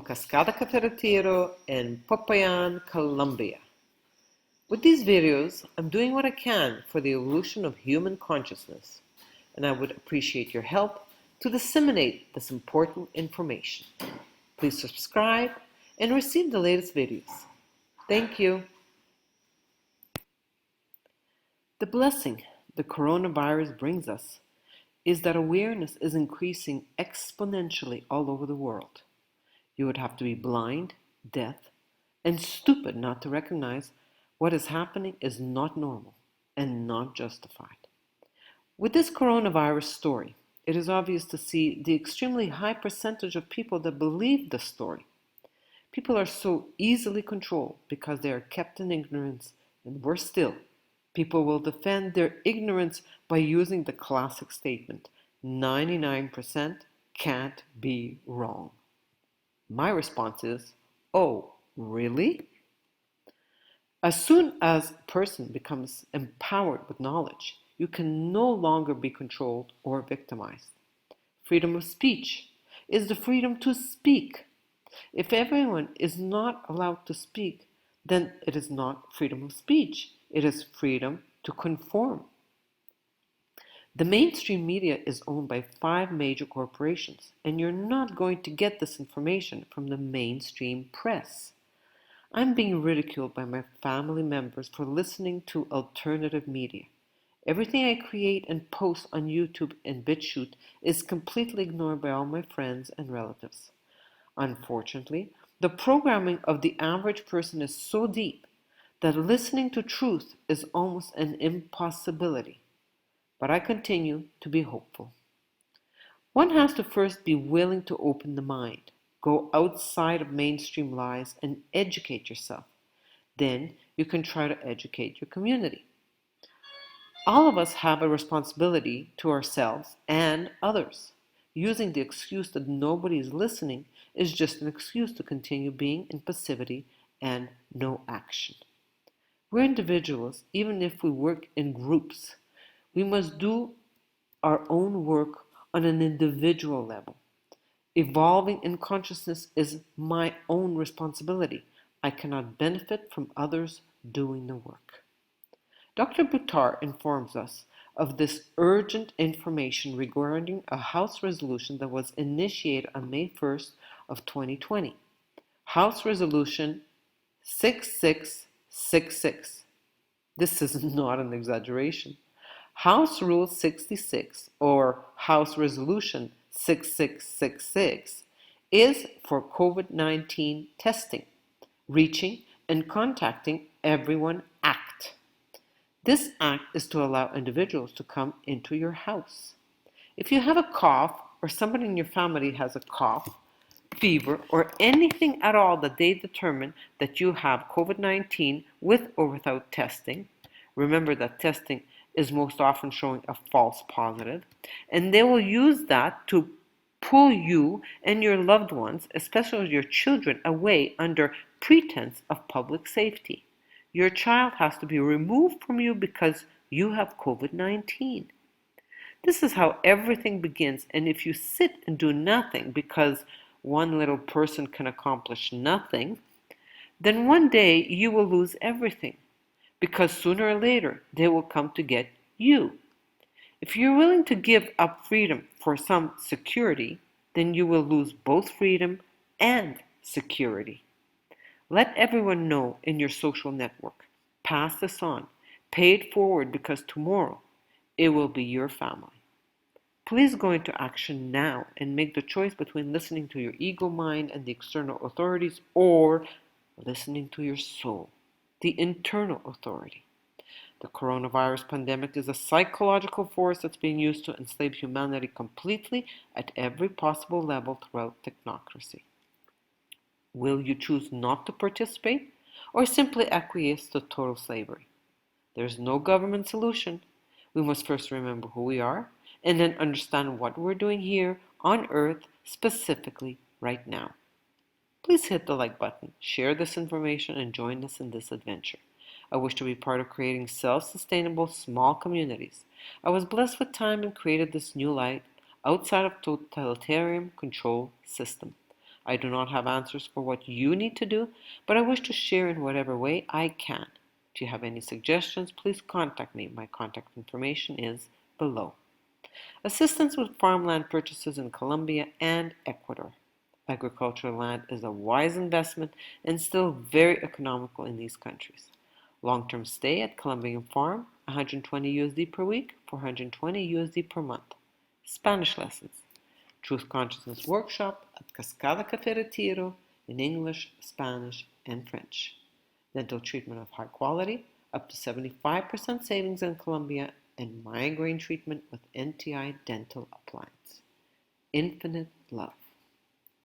from Cascada Caferretiro in Popayan, Colombia. With these videos, I'm doing what I can for the evolution of human consciousness, and I would appreciate your help to disseminate this important information. Please subscribe and receive the latest videos. Thank you. The blessing the coronavirus brings us is that awareness is increasing exponentially all over the world. You would have to be blind, deaf, and stupid not to recognize what is happening is not normal and not justified. With this coronavirus story, it is obvious to see the extremely high percentage of people that believe the story. People are so easily controlled because they are kept in ignorance, and worse still, people will defend their ignorance by using the classic statement, 99% can't be wrong. My response is, oh, really? As soon as a person becomes empowered with knowledge, you can no longer be controlled or victimized. Freedom of speech is the freedom to speak. If everyone is not allowed to speak, then it is not freedom of speech. It is freedom to conform. The mainstream media is owned by 5 major corporations, and you're not going to get this information from the mainstream press. I'm being ridiculed by my family members for listening to alternative media. Everything I create and post on YouTube and BitChute is completely ignored by all my friends and relatives. Unfortunately, the programming of the average person is so deep that listening to truth is almost an impossibility. But I continue to be hopeful. One has to first be willing to open the mind, go outside of mainstream lies and educate yourself. Then you can try to educate your community. All of us have a responsibility to ourselves and others. Using the excuse that nobody is listening is just an excuse to continue being in passivity and no action. We're individuals, even if we work in groups. We must do our own work on an individual level. Evolving in consciousness is my own responsibility. I cannot benefit from others doing the work. Dr. Buttar informs us of this urgent information regarding a House resolution that was initiated on May 1st of 2020. House Resolution 6666. This is not an exaggeration. House Rule 66, or House Resolution 6666, is for COVID-19 testing, reaching and contacting everyone act. This act is to allow individuals to come into your house. If you have a cough or somebody in your family has a cough, fever, or anything at all that they determine that you have COVID-19 with or without testing, remember that testing is most often showing a false positive, and they will use that to pull you and your loved ones, especially your children, away under pretense of public safety. Your child has to be removed from you because you have COVID-19. This is how everything begins, and if you sit and do nothing because one little person can accomplish nothing, then one day you will lose everything, because sooner or later they will come to get you. If you're willing to give up freedom for some security, then you will lose both freedom and security. Let everyone know in your social network. Pass this on. Pay it forward, because tomorrow it will be your family. Please go into action now and make the choice between listening to your ego mind and the external authorities, or listening to your soul, the internal authority. The coronavirus pandemic is a psychological force that's being used to enslave humanity completely at every possible level throughout technocracy. Will you choose not to participate, or simply acquiesce to total slavery? There's no government solution. We must first remember who we are, and then understand what we're doing here on Earth, specifically right now. Please hit the like button, share this information, and join us in this adventure. I wish to be part of creating self-sustainable small communities. I was blessed with time and created this new light outside of totalitarian control system. I do not have answers for what you need to do, but I wish to share in whatever way I can. If you have any suggestions, please contact me. My contact information is below. Assistance with farmland purchases in Colombia and Ecuador. Agricultural land is a wise investment and still very economical in these countries. Long-term stay at Colombian farm, 120 USD per week, 420 USD per month. Spanish lessons. Truth Consciousness Workshop at Cascada Cafe Retiro in English, Spanish, and French. Dental treatment of high quality, up to 75% savings in Colombia, and migraine treatment with NTI dental appliance. Infinite love.